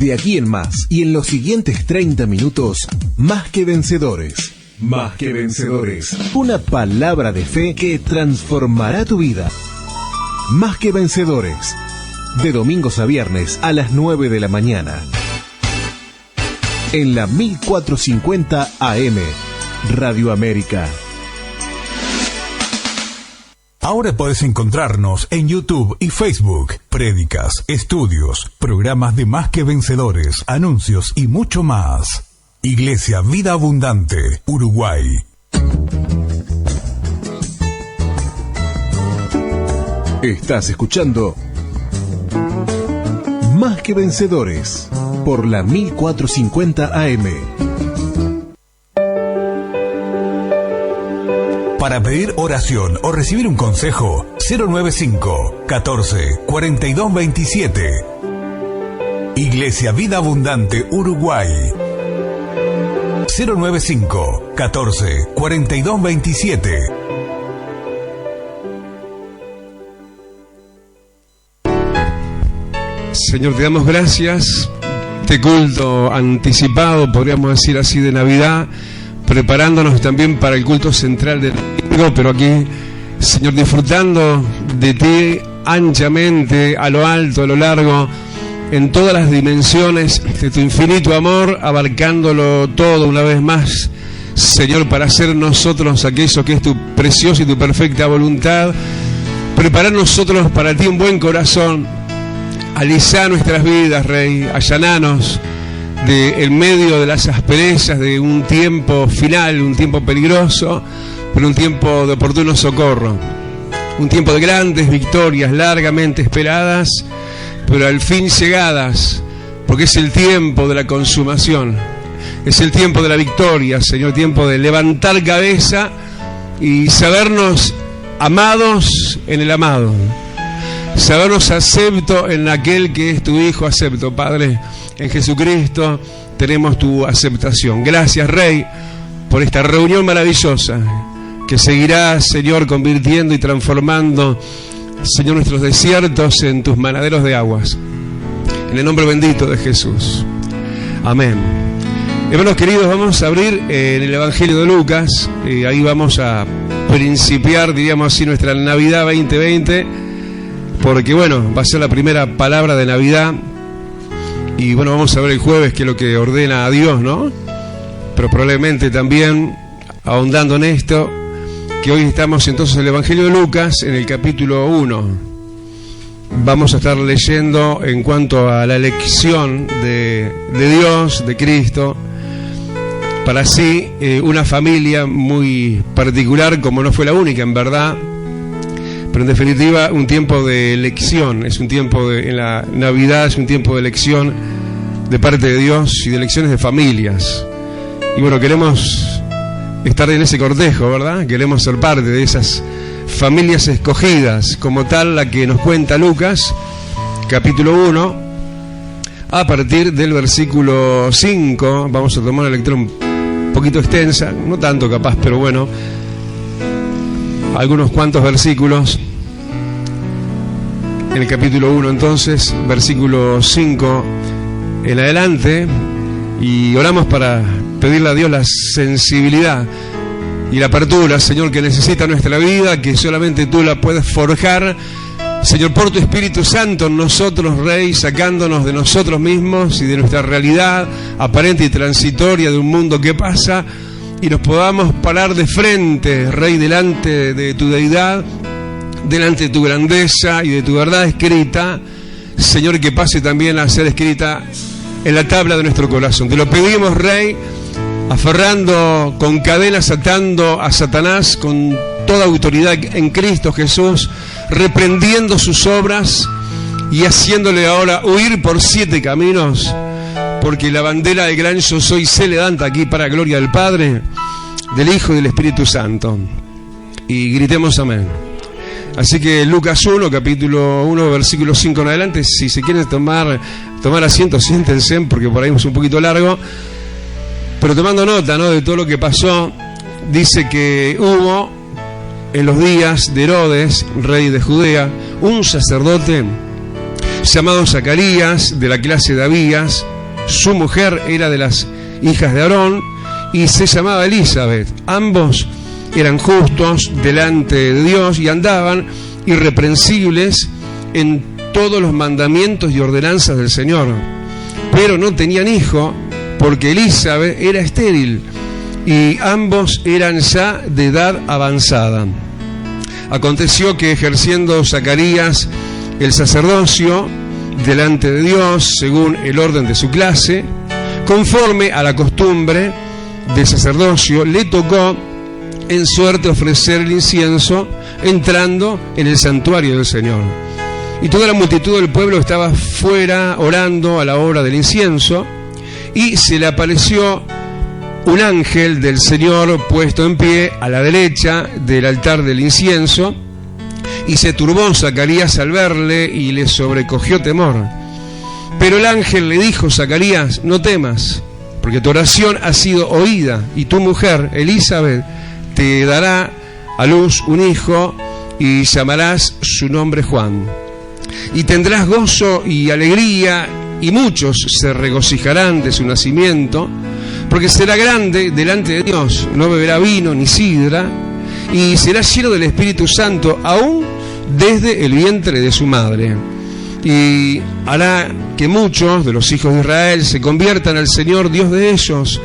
De aquí en más y en los siguientes 30 minutos, Más que Vencedores. Más que Vencedores. Una palabra de fe que transformará tu vida. Más que Vencedores. De domingos a viernes a las 9 de la mañana. En la 1450 AM, Radio América. Ahora podés encontrarnos en YouTube y Facebook. Prédicas, estudios, programas de Más que Vencedores, anuncios y mucho más. Iglesia Vida Abundante, Uruguay. Estás escuchando Más que Vencedores por la 1450 AM. Para pedir oración o recibir un consejo, 095 14 42 27. Iglesia Vida Abundante, Uruguay. 095 14 42 27. Señor, te damos gracias. Este culto anticipado, podríamos decir así, de Navidad, preparándonos también para el culto central del domingo, pero aquí, Señor, disfrutando de ti anchamente, a lo alto, a lo largo, en todas las dimensiones de tu infinito amor, abarcándolo todo una vez más, Señor, para hacer nosotros aquello que es tu preciosa y tu perfecta voluntad, preparar nosotros para ti un buen corazón, alisar nuestras vidas, Rey, allananos en medio de las asperezas de un tiempo final, un tiempo peligroso, pero un tiempo de oportuno socorro, un tiempo de grandes victorias largamente esperadas, pero al fin llegadas, porque es el tiempo de la consumación, es el tiempo de la victoria, Señor, tiempo de levantar cabeza y sabernos amados en el amado, sabernos acepto en aquel que es tu Hijo acepto, Padre. En Jesucristo tenemos tu aceptación. Gracias, Rey, por esta reunión maravillosa que seguirá, Señor, convirtiendo y transformando, Señor, nuestros desiertos en tus manaderos de aguas. En el nombre bendito de Jesús. Amén. Hermanos queridos, vamos a abrir en el Evangelio de Lucas. Ahí vamos a principiar, diríamos así, nuestra Navidad 2020. Porque, bueno, va a ser la primera palabra de Navidad. Y, bueno, vamos a ver el jueves qué es lo que ordena a Dios, ¿no? Pero probablemente también, ahondando en esto, que hoy estamos entonces en el Evangelio de Lucas, en el capítulo 1. Vamos a estar leyendo en cuanto a la elección de Dios, de Cristo, para así una familia muy particular, como no fue la única, en verdad, pero en definitiva un tiempo de elección, es un tiempo en la Navidad es un tiempo de elección de parte de Dios y de elecciones de familias. Y bueno, queremos estar en ese cortejo, ¿verdad? Queremos ser parte de esas familias escogidas, como tal la que nos cuenta Lucas, capítulo 1, a partir del versículo 5. Vamos a tomar una lectura un poquito extensa, no tanto capaz, pero bueno, algunos cuantos versículos. En el capítulo 1 entonces, versículo 5 en adelante, y oramos para pedirle a Dios la sensibilidad y la apertura, Señor, que necesita nuestra vida, que solamente tú la puedes forjar, Señor, por tu Espíritu Santo en nosotros, Rey, sacándonos de nosotros mismos y de nuestra realidad aparente y transitoria de un mundo que pasa, y nos podamos parar de frente, Rey, delante de tu deidad, delante de tu grandeza y de tu verdad escrita, Señor, que pase también a ser escrita en la tabla de nuestro corazón. Te lo pedimos, Rey, aferrando con cadenas, atando a Satanás con toda autoridad en Cristo Jesús, reprendiendo sus obras y haciéndole ahora huir por 7 caminos, porque la bandera del gran yo soy se levanta aquí para gloria del Padre, del Hijo y del Espíritu Santo. Y gritemos amén. Así que Lucas 1, capítulo 1, versículo 5 en adelante, si se quieren tomar asiento, siéntense, porque por ahí es un poquito largo, pero tomando nota, ¿no?, de todo lo que pasó. Dice que hubo en los días de Herodes, rey de Judea, un sacerdote llamado Zacarías, de la clase de Abías, su mujer era de las hijas de Aarón y se llamaba Elizabeth. Ambos eran justos delante de Dios y andaban irreprensibles en todos los mandamientos y ordenanzas del Señor. Pero no tenían hijo porque Elizabeth era estéril y ambos eran ya de edad avanzada. Aconteció que ejerciendo Zacarías el sacerdocio delante de Dios, según el orden de su clase, conforme a la costumbre del sacerdocio, le tocó en suerte ofrecer el incienso entrando en el santuario del Señor. Y toda la multitud del pueblo estaba fuera orando a la hora del incienso, y se le apareció un ángel del Señor puesto en pie a la derecha del altar del incienso, y se turbó Zacarías al verle y le sobrecogió temor. Pero el ángel le dijo: Zacarías, no temas, porque tu oración ha sido oída, y tu mujer, Elizabeth, te dará a luz un hijo, y llamarás su nombre Juan. Y tendrás gozo y alegría, y muchos se regocijarán de su nacimiento, porque será grande delante de Dios, no beberá vino ni sidra, y será lleno del Espíritu Santo aún desde el vientre de su madre. Y hará que muchos de los hijos de Israel se conviertan al Señor Dios de ellos,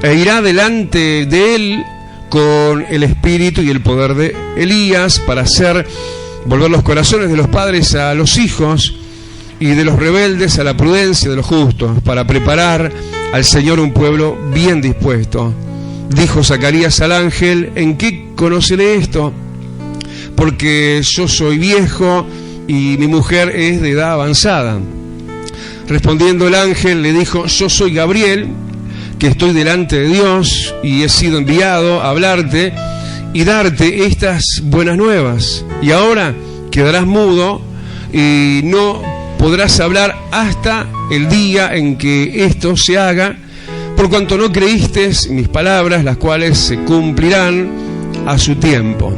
e irá delante de él con el espíritu y el poder de Elías, para hacer volver los corazones de los padres a los hijos y de los rebeldes a la prudencia de los justos, para preparar al Señor un pueblo bien dispuesto. Dijo Zacarías al ángel: ¿en qué conoceré esto? Porque yo soy viejo y mi mujer es de edad avanzada. Respondiendo el ángel le dijo: yo soy Gabriel, que estoy delante de Dios y he sido enviado a hablarte y darte estas buenas nuevas. Y ahora quedarás mudo y no podrás hablar hasta el día en que esto se haga, por cuanto no creíste mis palabras, las cuales se cumplirán a su tiempo.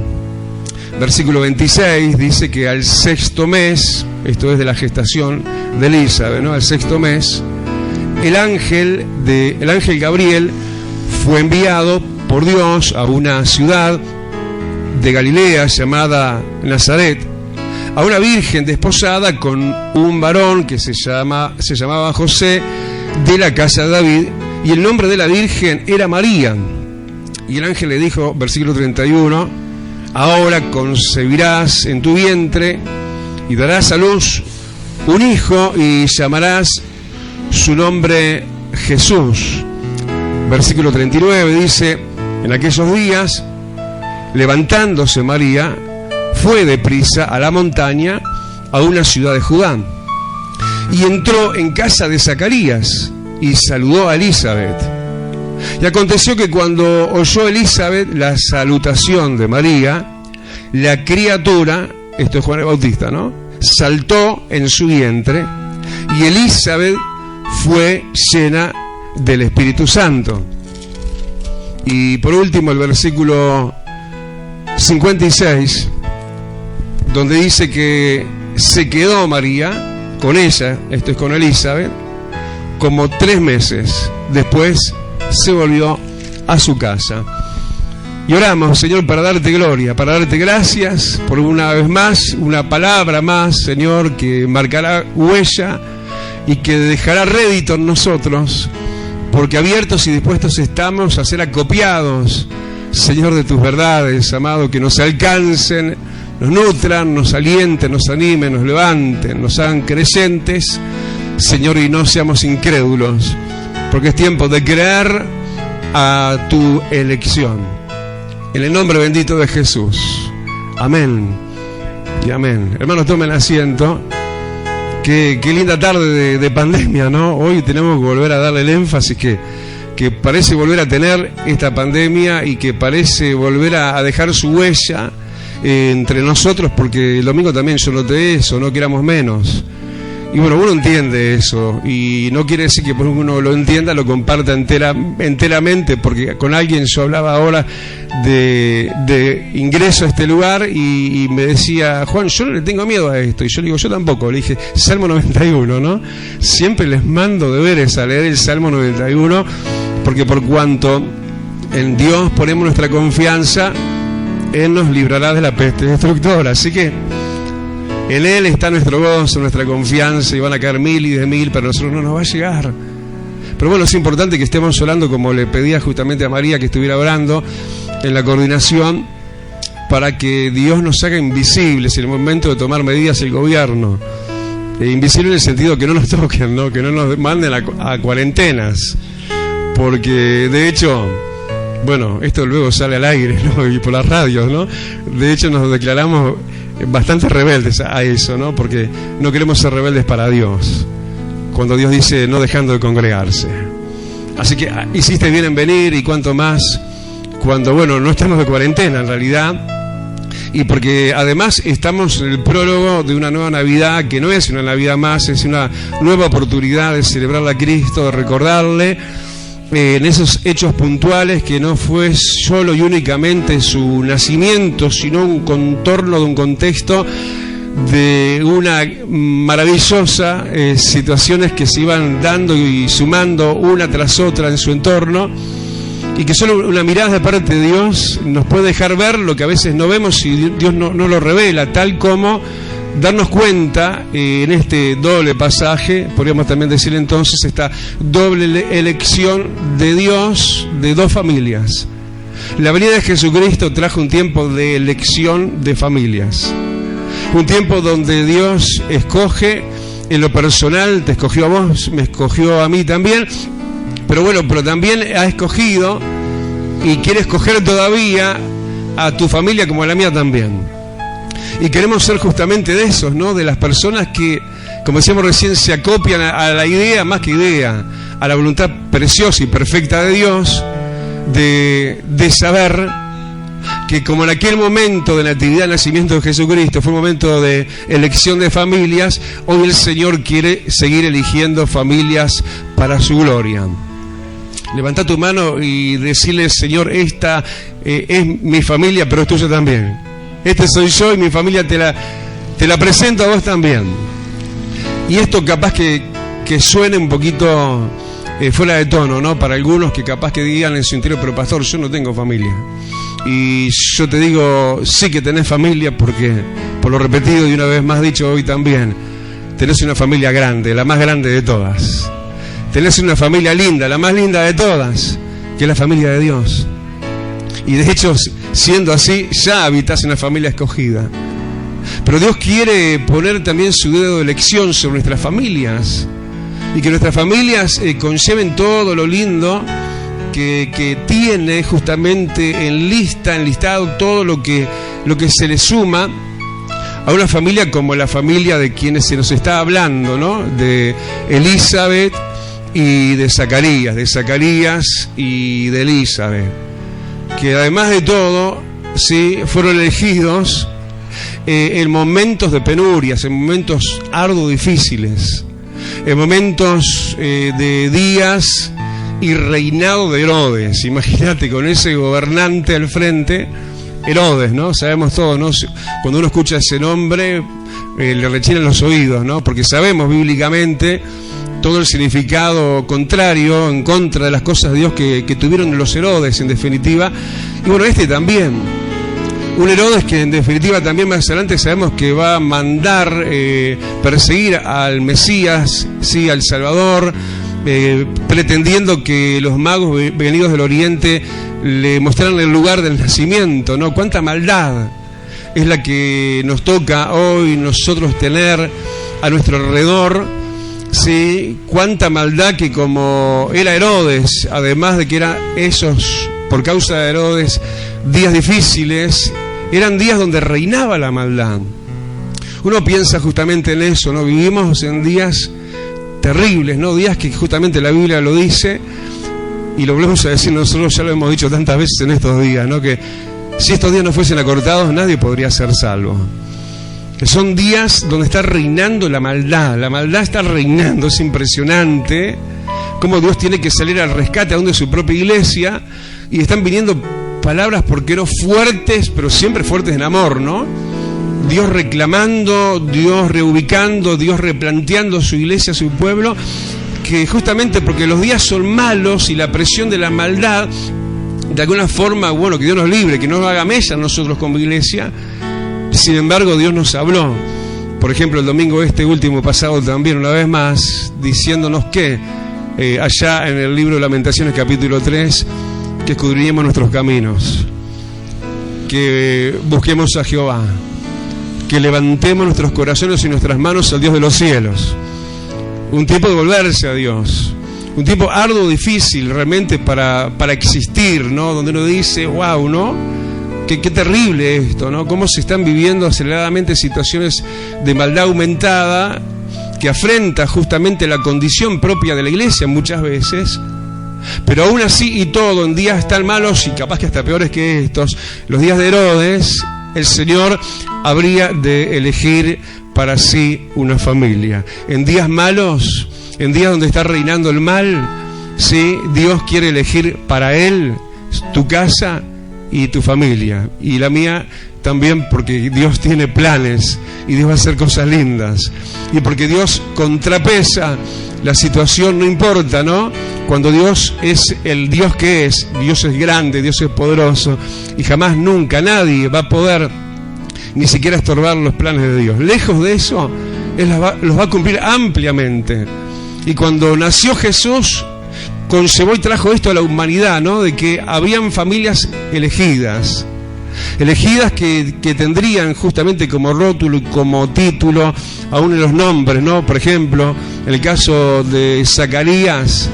Versículo 26 dice que al sexto mes, esto es de la gestación de Elizabeth, ¿no? Al sexto mes, el ángel Gabriel fue enviado por Dios a una ciudad de Galilea llamada Nazaret, a una virgen desposada con un varón que se llamaba José, de la casa de David, y el nombre de la virgen era María. Y el ángel le dijo, versículo 31, ahora concebirás en tu vientre y darás a luz un hijo y llamarás su nombre Jesús. Versículo 39 dice: en aquellos días, levantándose María, fue deprisa a la montaña, a una ciudad de Judá, y entró en casa de Zacarías y saludó a Elizabeth. Y aconteció que cuando oyó Elizabeth la salutación de María, la criatura, esto es Juan el Bautista, ¿no?, saltó en su vientre, y Elizabeth fue llena del Espíritu Santo. Y por último el versículo 56, donde dice que se quedó María con ella, esto es con Elizabeth, como 3 meses. Después se volvió a su casa. Y oramos, Señor, para darte gloria, para darte gracias por una vez más, una palabra más, Señor, que marcará huella y que dejará rédito en nosotros, porque abiertos y dispuestos estamos a ser acopiados, Señor, de tus verdades, amado, que nos alcancen, nos nutran, nos alienten, nos animen, nos levanten, nos hagan creyentes, Señor, y no seamos incrédulos, porque es tiempo de creer a tu elección. En el nombre bendito de Jesús. Amén y amén. Hermanos, tomen asiento. Qué linda tarde de pandemia, ¿no? Hoy tenemos que volver a darle el énfasis que parece volver a tener esta pandemia y que parece volver a dejar su huella entre nosotros, porque el domingo también yo noté eso, no queramos menos. Y bueno, uno entiende eso, y no quiere decir que por uno lo entienda, lo comparta enteramente, porque con alguien yo hablaba ahora de ingreso a este lugar y me decía, Juan, yo no le tengo miedo a esto, y yo le digo, yo tampoco. Le dije, Salmo 91, ¿no? Siempre les mando deberes a leer el Salmo 91, porque por cuanto en Dios ponemos nuestra confianza, Él nos librará de la peste destructora. Así que en Él está nuestro gozo, nuestra confianza, y van a caer 1000 y de 1000, pero a nosotros no nos va a llegar. Pero bueno, es importante que estemos orando, como le pedía justamente a María que estuviera orando en la coordinación, para que Dios nos haga invisibles en el momento de tomar medidas el gobierno. Invisible en el sentido que no nos toquen, ¿no? Que no nos manden a cuarentenas. Porque de hecho, bueno, esto luego sale al aire, ¿no? Y por las radios, ¿no? De hecho nos declaramos bastante rebeldes a eso, ¿no? Porque no queremos ser rebeldes para Dios, cuando Dios dice no dejando de congregarse. Así que hiciste bien en venir, y cuanto más cuando, bueno, no estamos de cuarentena en realidad, y porque además estamos en el prólogo de una nueva Navidad, que no es una Navidad más, es una nueva oportunidad de celebrarle a Cristo, de recordarle en esos hechos puntuales, que no fue solo y únicamente su nacimiento, sino un contorno de un contexto de una maravillosa situaciones que se iban dando y sumando una tras otra en su entorno, y que solo una mirada de parte de Dios nos puede dejar ver lo que a veces no vemos si Dios no lo revela, tal como darnos cuenta en este doble pasaje, podríamos también decir entonces, esta doble elección de Dios de dos familias. La venida de Jesucristo trajo un tiempo de elección de familias, un tiempo donde Dios escoge en lo personal, te escogió a vos, me escogió a mí también, pero también ha escogido y quiere escoger todavía a tu familia como a la mía también. Y queremos ser justamente de esos, ¿no? De las personas que, como decíamos recién, se acopian a la idea, más que idea, a la voluntad preciosa y perfecta de Dios, de saber que como en aquel momento de natividad y nacimiento de Jesucristo fue un momento de elección de familias, hoy el Señor quiere seguir eligiendo familias para su gloria. Levanta tu mano y decirle, Señor, esta es mi familia, pero es tuya también. Este soy yo y mi familia te la presento a vos también. Y esto capaz que suene un poquito fuera de tono, ¿no? Para algunos que capaz que digan en su interior, pero pastor, yo no tengo familia. Y yo te digo, sí que tenés familia, porque por lo repetido y una vez más dicho hoy también, tenés una familia grande, la más grande de todas. Tenés una familia linda, la más linda de todas, que es la familia de Dios. Y de hecho, siendo así, ya habitas en una familia escogida. Pero Dios quiere poner también su dedo de elección sobre nuestras familias, y que nuestras familias conlleven todo lo lindo que tiene justamente enlistado todo lo que se le suma a una familia como la familia de quienes se nos está hablando, ¿no? De Elizabeth y de Zacarías y de Elizabeth, que además de todo, sí, fueron elegidos en momentos de penurias, en momentos arduos, difíciles, en momentos de días y reinado de Herodes. Imagínate, con ese gobernante al frente, Herodes, ¿no? Sabemos todos, ¿no? Cuando uno escucha ese nombre, le rechinan los oídos, ¿no? Porque sabemos bíblicamente todo el significado contrario, en contra de las cosas de Dios que tuvieron los Herodes, en definitiva. Y bueno, este también, un Herodes que en definitiva también más adelante sabemos que va a mandar perseguir al Mesías, sí, al Salvador, pretendiendo que los magos venidos del Oriente le mostraran el lugar del nacimiento, ¿no? Cuánta maldad es la que nos toca hoy nosotros tener a nuestro alrededor, sí, cuánta maldad, que como era Herodes, además de que eran esos, por causa de Herodes, días difíciles, eran días donde reinaba la maldad. Uno piensa justamente en eso, ¿no? Vivimos en días terribles, ¿no? Días que justamente la Biblia lo dice, y lo volvemos a decir nosotros, ya lo hemos dicho tantas veces en estos días, ¿no? Que si estos días no fuesen acortados, nadie podría ser salvo. Son días donde está reinando la maldad está reinando. Es impresionante cómo Dios tiene que salir al rescate aún de su propia iglesia, y están viniendo palabras, porque no fuertes, pero siempre fuertes en amor, ¿no? Dios reclamando, Dios reubicando, Dios replanteando su iglesia, su pueblo, que justamente porque los días son malos y la presión de la maldad, de alguna forma, bueno, que Dios nos libre, que no nos haga mella a nosotros como iglesia. Sin embargo, Dios nos habló, por ejemplo, el domingo último pasado también, una vez más, diciéndonos que allá en el libro de Lamentaciones capítulo 3, que escudriñemos nuestros caminos, que busquemos a Jehová, que levantemos nuestros corazones y nuestras manos al Dios de los cielos. Un tiempo de volverse a Dios, un tiempo arduo, difícil realmente para existir, ¿no? Donde uno dice, wow, ¿no? Qué terrible esto, ¿no? Cómo se están viviendo aceleradamente situaciones de maldad aumentada que afrenta justamente la condición propia de la iglesia muchas veces. Pero aún así y todo, en días tan malos y capaz que hasta peores que estos, los días de Herodes, el Señor habría de elegir para sí una familia. En días malos, en días donde está reinando el mal, sí, Dios quiere elegir para Él tu casa y tu familia, y la mía también, porque Dios tiene planes y Dios va a hacer cosas lindas, y porque Dios contrapesa la situación, no importa, ¿no? Cuando Dios es el Dios que es, Dios es grande, Dios es poderoso, y jamás nunca nadie va a poder ni siquiera estorbar los planes de Dios. Lejos de eso, Él los va a cumplir ampliamente. Y cuando nació Jesús, conllevó y trajo esto a la humanidad, ¿no? De que habían familias elegidas que tendrían justamente como rótulo y como título aún en los nombres, ¿no? Por ejemplo, en el caso de Zacarías,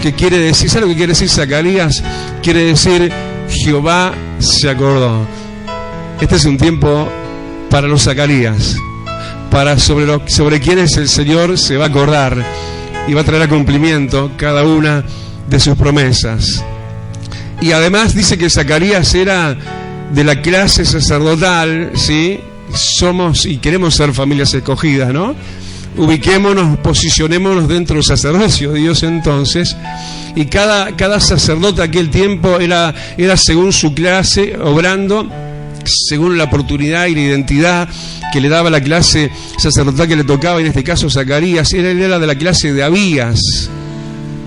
¿qué quiere decir? ¿Sabe lo que quiere decir Zacarías? Quiere decir Jehová se acordó. Este es un tiempo para los Zacarías, para sobre quienes el Señor se va a acordar y va a traer a cumplimiento cada una de sus promesas. Y además dice que Zacarías era de la clase sacerdotal, ¿sí? Somos y queremos ser familias escogidas, ¿no? Ubiquémonos, posicionémonos dentro del sacerdocio de Dios entonces, y cada sacerdote de aquel tiempo era según su clase, obrando según la oportunidad y la identidad que le daba la clase sacerdotal que le tocaba, en este caso Zacarías. Él era de la clase de Abías.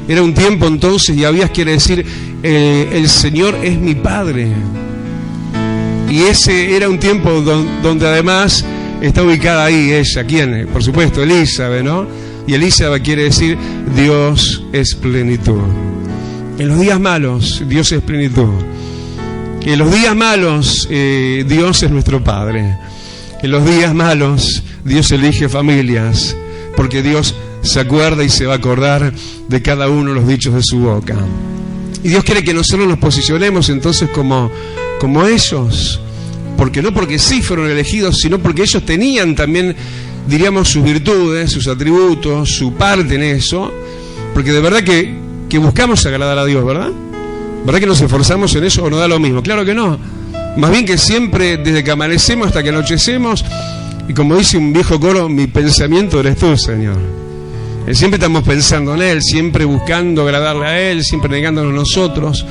Era un tiempo entonces, y Abías quiere decir el Señor es mi Padre. Y ese era un tiempo donde además está ubicada ahí ella. ¿Quién? Por supuesto, Elizabeth, ¿no? Y Elizabeth quiere decir Dios es plenitud. En los días malos, Dios es plenitud. En los días malos, Dios es nuestro Padre. En los días malos, Dios elige familias, porque Dios se acuerda y se va a acordar de cada uno de los dichos de su boca. Y Dios quiere que nosotros nos posicionemos entonces como ellos, porque no porque sí fueron elegidos, sino porque ellos tenían también, diríamos, sus virtudes, sus atributos, su parte en eso, porque de verdad que buscamos agradar a Dios, ¿verdad? ¿Verdad que nos esforzamos en eso o no da lo mismo? Claro que no. Más bien que siempre, desde que amanecemos hasta que anochecemos, y como dice un viejo coro, mi pensamiento eres tú, Señor. Siempre estamos pensando en Él, siempre buscando agradarle a Él, siempre negándonos nosotros,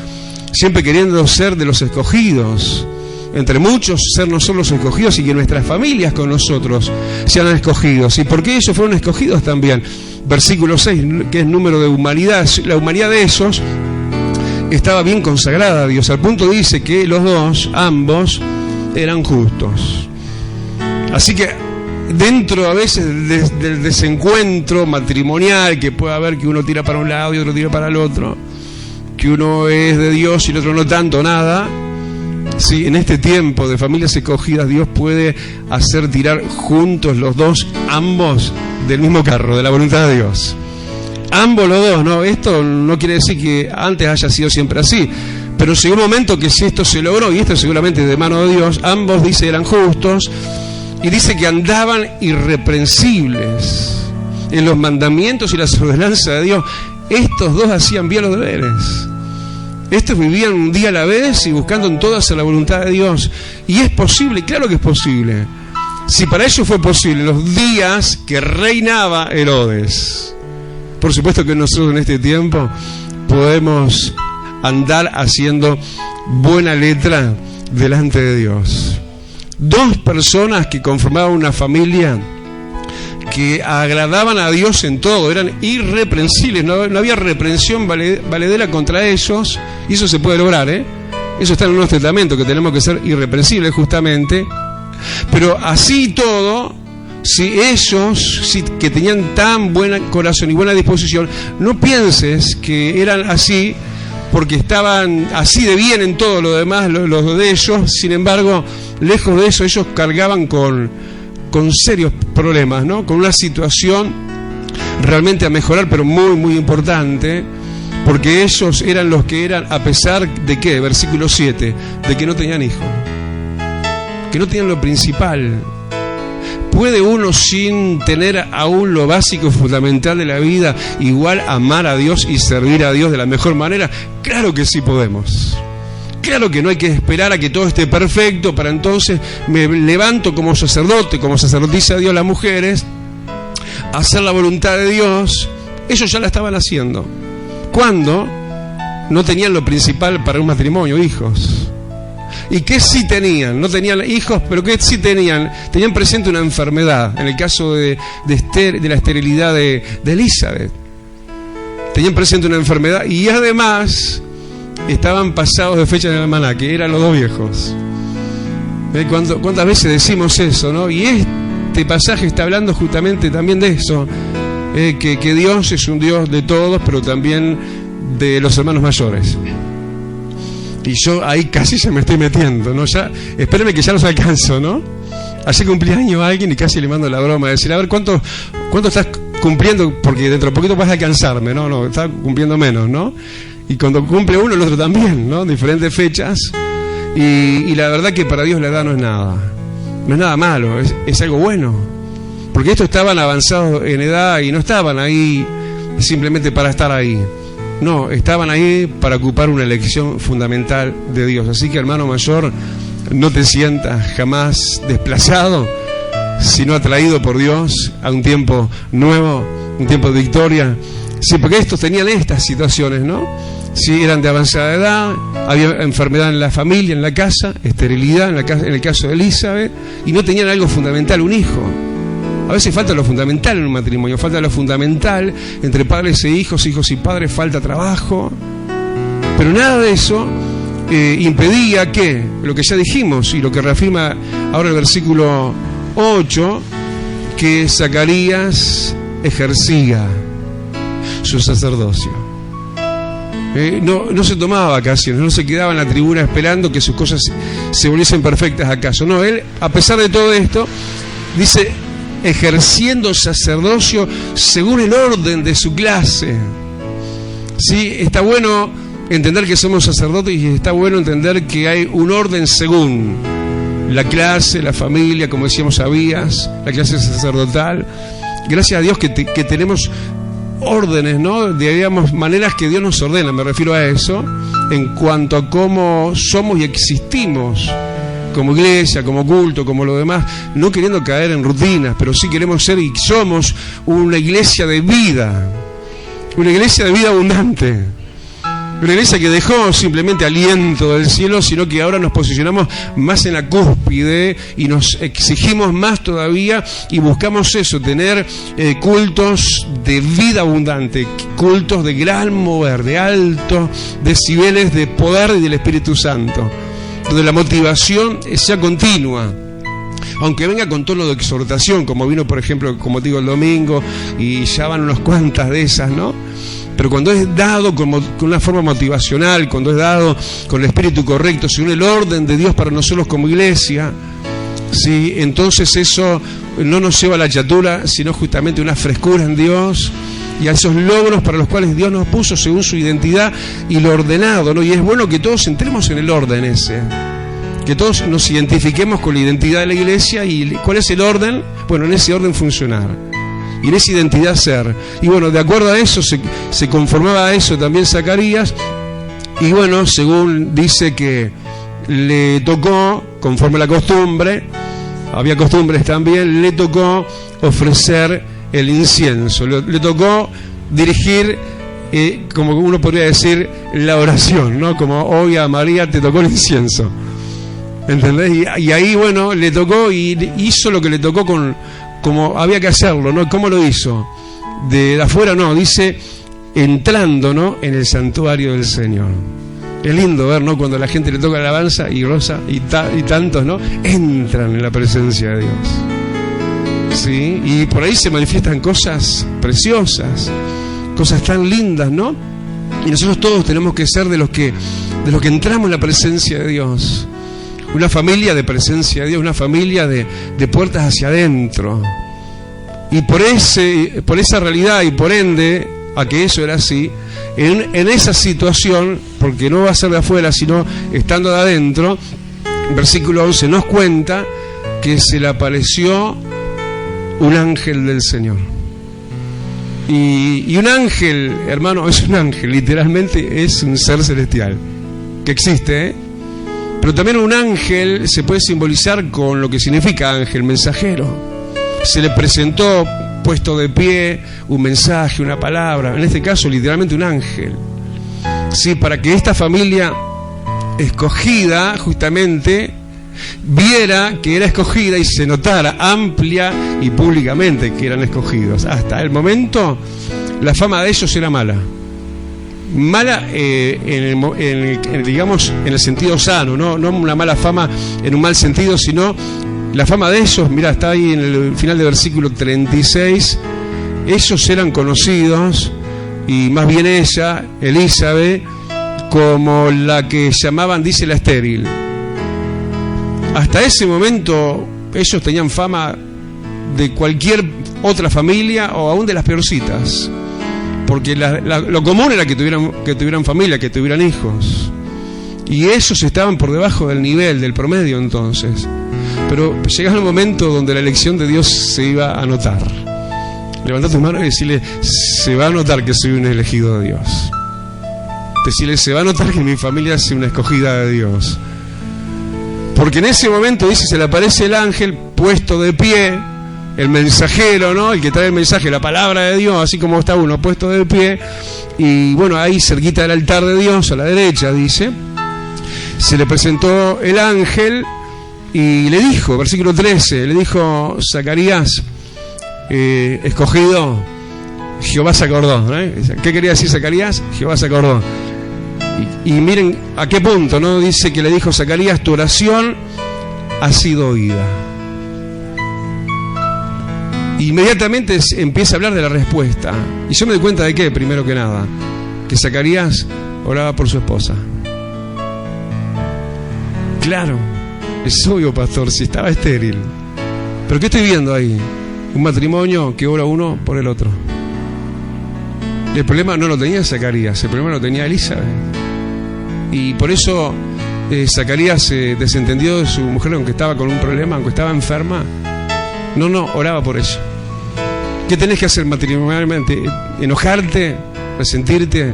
siempre queriendo ser de los escogidos. Entre muchos, ser nosotros los escogidos, y que nuestras familias con nosotros sean escogidos. ¿Y por qué ellos fueron escogidos también? Versículo 6, que es número de humanidad. La humanidad de esos estaba bien consagrada a Dios, al punto dice que los dos, ambos, eran justos. Así que dentro a veces del desencuentro matrimonial que puede haber, que uno tira para un lado y otro tira para el otro, que uno es de Dios y el otro no tanto, nada, sí, en este tiempo de familias escogidas Dios puede hacer tirar juntos los dos, ambos, del mismo carro, de la voluntad de Dios. Ambos los dos, ¿no? Esto no quiere decir que antes haya sido siempre así, pero llegó un momento que si esto se logró, y esto seguramente de mano de Dios, ambos, dice, eran justos, y dice que andaban irreprensibles en los mandamientos y las ordenanzas de Dios. Estos dos hacían bien los deberes. Estos vivían un día a la vez y buscando en todas a la voluntad de Dios. Y es posible, claro que es posible. Si para ellos fue posible en los días que reinaba Herodes, por supuesto que nosotros en este tiempo podemos andar haciendo buena letra delante de Dios. 2 personas que conformaban una familia que agradaban a Dios en todo, eran irreprensibles, no había reprensión valedera contra ellos, y eso se puede lograr, eso está en el Nuevo Testamento, que tenemos que ser irreprensibles justamente. Pero así todo, si ellos que tenían tan buen corazón y buena disposición, no pienses que eran así porque estaban así de bien en todo lo demás, los de ellos. Sin embargo, lejos de eso, ellos cargaban con serios problemas, ¿no? Con una situación realmente a mejorar, pero muy, muy importante, porque ellos eran los que eran, a pesar de ¿qué? Versículo 7, de que no tenían hijos, que no tenían lo principal. ¿Puede uno, sin tener aún lo básico y fundamental de la vida, igual amar a Dios y servir a Dios de la mejor manera? Claro que sí podemos. Claro que no hay que esperar a que todo esté perfecto para entonces me levanto como sacerdote, como sacerdotisa de Dios las mujeres, a hacer la voluntad de Dios. Ellos ya la estaban haciendo. ¿Cuándo? No tenían lo principal para un matrimonio, hijos. ¿Y qué sí tenían? No tenían hijos, pero ¿qué sí tenían? Tenían presente una enfermedad, en el caso de la esterilidad de Elizabeth. Tenían presente una enfermedad y además estaban pasados de fecha en el almanaque, eran los 2 viejos. ¿Cuántas veces decimos eso, no? Y este pasaje está hablando justamente también de eso, que Dios es un Dios de todos, pero también de los hermanos mayores. Y yo ahí casi se me estoy metiendo, ¿no? Ya, espérenme que ya los alcanzo, ¿no? Ayer cumplí años a alguien y casi le mando la broma de decir, a ver, ¿cuánto estás cumpliendo? Porque dentro de poquito vas a alcanzarme, ¿no? No, está cumpliendo menos, ¿no? Y cuando cumple uno, el otro también, ¿no? Diferentes fechas. Y la verdad que para Dios la edad no es nada. No es nada malo, es algo bueno. Porque estos estaban avanzados en edad y no estaban ahí simplemente para estar ahí. No, estaban ahí para ocupar una elección fundamental de Dios. Así que, hermano mayor, no te sientas jamás desplazado, sino atraído por Dios a un tiempo nuevo, un tiempo de victoria. Sí, porque estos tenían estas situaciones, ¿no? Sí, eran de avanzada edad, había enfermedad en la familia, en la casa, esterilidad en el caso de Elizabeth, y no tenían algo fundamental, un hijo. A veces falta lo fundamental en un matrimonio, falta lo fundamental entre padres e hijos, hijos y padres, falta trabajo. Pero nada de eso impedía que, lo que ya dijimos y lo que reafirma ahora el versículo 8, que Zacarías ejercía su sacerdocio. No se tomaba vacaciones, no se quedaba en la tribuna esperando que sus cosas se volviesen perfectas acaso. No, él, a pesar de todo esto, dice, ejerciendo sacerdocio según el orden de su clase. Sí, está bueno entender que somos sacerdotes y está bueno entender que hay un orden según la clase, la familia, como decíamos, Abías, la clase sacerdotal. Gracias a Dios que tenemos órdenes, ¿no? Digamos, maneras que Dios nos ordena, me refiero a eso, en cuanto a cómo somos y existimos como iglesia, como culto, como lo demás, no queriendo caer en rutinas, pero sí queremos ser y somos una iglesia de vida, una iglesia de vida abundante, una iglesia que dejó simplemente aliento del cielo, sino que ahora nos posicionamos más en la cúspide y nos exigimos más todavía y buscamos eso, tener cultos de vida abundante, cultos de gran mover, de altos decibeles de poder y del Espíritu Santo, donde la motivación sea continua, aunque venga con tono de exhortación, como vino, por ejemplo, como digo, el domingo, y ya van unas cuantas de esas, ¿no? Pero cuando es dado con una forma motivacional, cuando es dado con el espíritu correcto, según el orden de Dios para nosotros como iglesia, ¿sí? Entonces eso no nos lleva a la chatura, sino justamente una frescura en Dios y a esos logros para los cuales Dios nos puso según su identidad y lo ordenado, ¿no? Y es bueno que todos entremos en el orden ese, que todos nos identifiquemos con la identidad de la iglesia. ¿Y cuál es el orden? Bueno, en ese orden funcionar y en esa identidad ser. Y bueno, de acuerdo a eso se conformaba a eso también Zacarías. Y bueno, según dice que le tocó, conforme a la costumbre, había costumbres también, le tocó ofrecer el incienso, le tocó dirigir, como uno podría decir, la oración, ¿no? Como hoy a María te tocó el incienso, ¿entendés? Y ahí, bueno, le tocó y hizo lo que le tocó como había que hacerlo, ¿no? ¿Cómo lo hizo? De afuera no, dice, entrando, ¿no?, en el santuario del Señor. Es lindo ver, ¿no?, cuando la gente le toca la alabanza y Rosa y tantos, ¿no?, entran en la presencia de Dios. Sí, y por ahí se manifiestan cosas preciosas, cosas tan lindas, ¿no? Y nosotros todos tenemos que ser de los que entramos en la presencia de Dios. Una familia de presencia de Dios, una familia de puertas hacia adentro. Y por esa realidad y por ende, a que eso era así, en esa situación, porque no va a ser de afuera, sino estando de adentro, versículo 11 nos cuenta que se le apareció un ángel del Señor. Y un ángel, hermano, es un ángel, literalmente es un ser celestial que existe, ¿eh? Pero también un ángel se puede simbolizar con lo que significa ángel, mensajero. Se le presentó puesto de pie un mensaje, una palabra, en este caso literalmente un ángel, sí, para que esta familia escogida justamente viera que era escogida y se notara amplia y públicamente que eran escogidos. Hasta el momento la fama de ellos era mala, digamos, en el sentido sano, no una mala fama en un mal sentido, sino la fama de ellos, mira, está ahí en el final del versículo 36, ellos eran conocidos, y más bien ella, Elizabeth, como la que llamaban, dice, la estéril. Hasta ese momento ellos tenían fama de cualquier otra familia o aún de las peorcitas, porque lo común era que tuvieran familia, que tuvieran hijos, y ellos estaban por debajo del nivel, del promedio entonces. Pero llegaba el momento donde la elección de Dios se iba a notar. Levantá tus manos y decirle, se va a notar que soy un elegido de Dios. Decirle, se va a notar que mi familia es una escogida de Dios. Porque en ese momento, dice, se le aparece el ángel puesto de pie, el mensajero, ¿no?, el que trae el mensaje, la palabra de Dios, así como está uno puesto de pie. Y bueno, ahí cerquita del altar de Dios, a la derecha, dice, se le presentó el ángel y le dijo, versículo 13, le dijo, Zacarías, escogido, Jehová se acordó, ¿eh? ¿Qué quería decir Zacarías? Jehová se acordó. Y miren a qué punto, ¿no? Dice que le dijo Zacarías, tu oración ha sido oída. Inmediatamente empieza a hablar de la respuesta. Y yo me doy cuenta de qué, primero que nada, que Zacarías oraba por su esposa. Claro, es obvio, pastor, si estaba estéril. Pero ¿qué estoy viendo ahí? Un matrimonio que ora uno por el otro. El problema no lo tenía Zacarías, el problema lo tenía Elizabeth. Y por eso Zacarías se desentendió de su mujer, aunque estaba con un problema, aunque estaba enferma. No, oraba por ella. ¿Qué tenés que hacer matrimonialmente? ¿Enojarte? ¿Resentirte?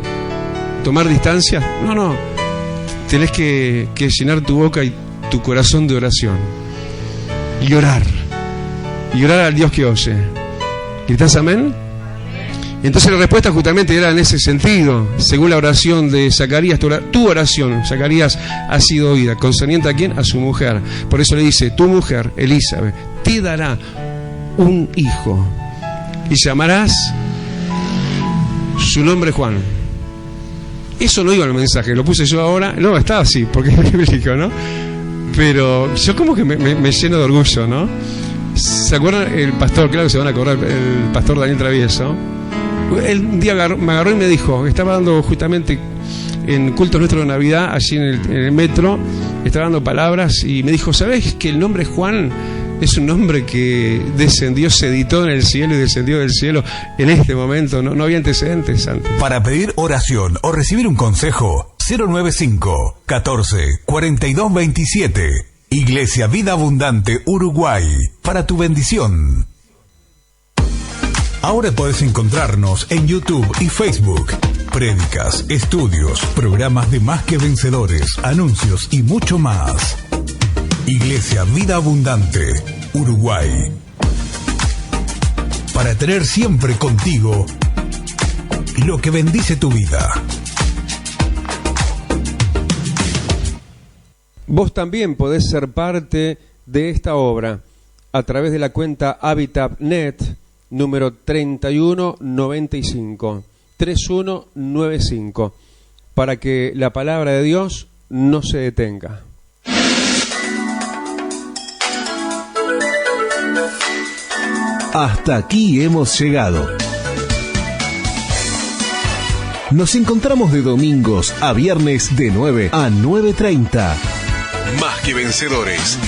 ¿Tomar distancia? No. Tenés que llenar tu boca y tu corazón de oración. Y orar. Y orar al Dios que oye. ¿Gritás amén? Entonces la respuesta justamente era en ese sentido. Según la oración de Zacarías, tu oración, Zacarías, ha sido oída. ¿Concerniente a quién? A su mujer. Por eso le dice, tu mujer, Elizabeth, te dará un hijo. Y llamarás su nombre Juan. Eso no iba en el mensaje, lo puse yo ahora. No, estaba así, porque es bíblico, ¿no? Pero yo como que me lleno de orgullo, ¿no? ¿Se acuerdan? El pastor, claro que se van a acordar, el pastor Daniel Travieso. Él un día me agarró y me dijo, estaba dando justamente en culto nuestro de Navidad, allí en el metro, estaba dando palabras y me dijo, ¿sabés que el nombre Juan es un nombre que descendió, se editó en el cielo y descendió del cielo en este momento? No había antecedentes antes. Para pedir oración o recibir un consejo, 095 14 42 27. Iglesia Vida Abundante Uruguay, para tu bendición. Ahora podés encontrarnos en YouTube y Facebook. Prédicas, estudios, programas de Más que Vencedores, anuncios y mucho más. Iglesia Vida Abundante Uruguay. Para tener siempre contigo lo que bendice tu vida. Vos también podés ser parte de esta obra a través de la cuenta HabitatNet número 3195 para que la palabra de Dios no se detenga. Hasta aquí hemos llegado. Nos encontramos de domingos a viernes de 9 a 9:30. Más que vencedores.